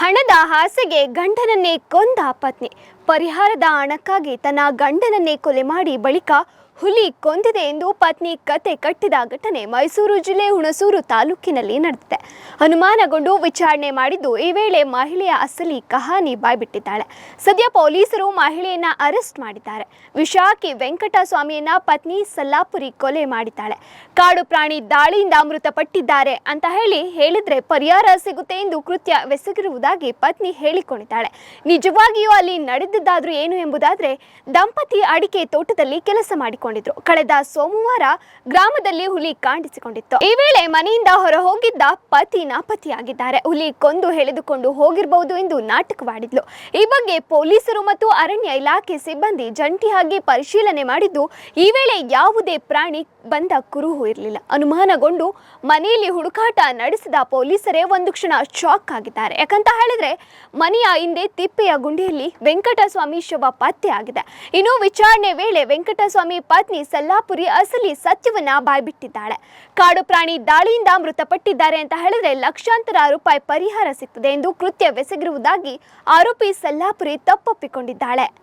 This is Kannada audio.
ಹಣದ ಆಸೆಗೆ ಗಂಡನನ್ನೇ ಕೊಂದ ಪತ್ನಿ. ಪರಿಹಾರದ ಹಣಕ್ಕಾಗಿ ತನ್ನ ಗಂಡನನ್ನೇ ಕೊಲೆ ಮಾಡಿ ಬಳಿಕ ಹುಲಿ ಕೊಂದಿದೆ ಎಂದು ಪತ್ನಿ ಕತೆ ಕಟ್ಟಿದ ಘಟನೆ ಮೈಸೂರು ಜಿಲ್ಲೆ ಹುಣಸೂರು ತಾಲೂಕಿನಲ್ಲಿ ನಡೆದಿದೆ. ಅನುಮಾನಗೊಂಡು ವಿಚಾರಣೆ ಮಾಡಿದ್ದು ಈ ವೇಳೆ ಮಹಿಳೆಯ ಅಸಲಿ ಕಹಾನಿ ಬಾಯ್ಬಿಟ್ಟಿದ್ದಾಳೆ. ಸದ್ಯ ಪೊಲೀಸರು ಮಹಿಳೆಯನ್ನ ಅರೆಸ್ಟ್ ಮಾಡಿದ್ದಾರೆ. ವಿಶಾಖಿ ವೆಂಕಟಸ್ವಾಮಿಯನ್ನ ಪತ್ನಿ ಸಲ್ಲಾಪುರಿ ಕೊಲೆ ಮಾಡಿದ್ದಾಳೆ. ಕಾಡು ಪ್ರಾಣಿ ದಾಳಿಯಿಂದ ಮೃತಪಟ್ಟಿದ್ದಾರೆ ಅಂತ ಹೇಳಿದ್ರೆ ಪರಿಹಾರ ಸಿಗುತ್ತೆ ಎಂದು ಕೃತ್ಯವೆಸಗಿರುವುದಾಗಿ ಪತ್ನಿ ಹೇಳಿಕೊಂಡಿದ್ದಾಳೆ. ನಿಜವಾಗಿಯೂ ಅಲ್ಲಿ ನಡೆದಿದ್ದಾದ್ರೂ ಏನು ಎಂಬುದಾದ್ರೆ, ದಂಪತಿ ಅಡಿಕೆ ತೋಟದಲ್ಲಿ ಕೆಲಸ ಮಾಡಿಕೊಂಡಿದ್ರು. ಕಳೆದ ಸೋಮವಾರ ಗ್ರಾಮದಲ್ಲಿ ಹುಲಿ ಕಾಣಿಸಿಕೊಂಡಿತ್ತು. ಈ ವೇಳೆ ಮನೆಯಿಂದ ಹೊರ ಹೋಗಿದ್ದ ಪತಿ ನಾಪತ್ತೆಯಾಗಿದ್ದಾರೆ. ಹುಲಿ ಕೊಂದು ಎಳೆದುಕೊಂಡು ಹೋಗಿರಬಹುದು ಎಂದು ನಾಟಕವಾಡಿದ್ಲು. ಈ ಬಗ್ಗೆ ಪೊಲೀಸರು ಮತ್ತು ಅರಣ್ಯ ಇಲಾಖೆ ಸಿಬ್ಬಂದಿ ಜಂಟಿಯಾಗಿ ಪರಿಶೀಲನೆ ಮಾಡಿದ್ದು, ಈ ವೇಳೆ ಯಾವುದೇ ಪ್ರಾಣಿ ಬಂದ ಕುರುಹು ಇರಲಿಲ್ಲ. ಅನುಮಾನಗೊಂಡು ಮನೆಯಲ್ಲಿ ಹುಡುಕಾಟ ನಡೆಸಿದ ಪೊಲೀಸರೇ ಒಂದು ಕ್ಷಣ ಶಾಕ್ ಆಗಿದ್ದಾರೆ. ಯಾಕಂತ ಹೇಳಿದ್ರೆ, ಮನೆಯ ಹಿಂದೆ ತಿಪ್ಪೆಯ ಗುಂಡಿಯಲ್ಲಿ ವೆಂಕಟಸ್ವಾಮಿ ಶವ ಪತ್ತೆಯಾಗಿದೆ. ಇನ್ನು ವಿಚಾರಣೆ ವೇಳೆ ವೆಂಕಟಸ್ವಾಮಿ ಪತ್ನಿ ಸಲ್ಲಾಪುರಿ ಅಸಲಿ ಸತ್ಯವನ್ನ ಬಾಯ್ಬಿಟ್ಟಿದ್ದಾಳೆ. ಕಾಡು ಪ್ರಾಣಿ ದಾಳಿಯಿಂದ ಮೃತಪಟ್ಟಿದ್ದಾರೆ ಅಂತ ಹೇಳಿದ್ರೆ ಲಕ್ಷಾಂತರ ರೂಪಾಯಿ ಪರಿಹಾರ ಸಿಗ್ತದೆ ಎಂದು ಕೃತ್ಯವೆಸಗಿರುವುದಾಗಿ ಆರೋಪಿ ಸಲ್ಲಾಪುರಿ ತಪ್ಪೊಪ್ಪಿಕೊಂಡಿದ್ದಾಳೆ.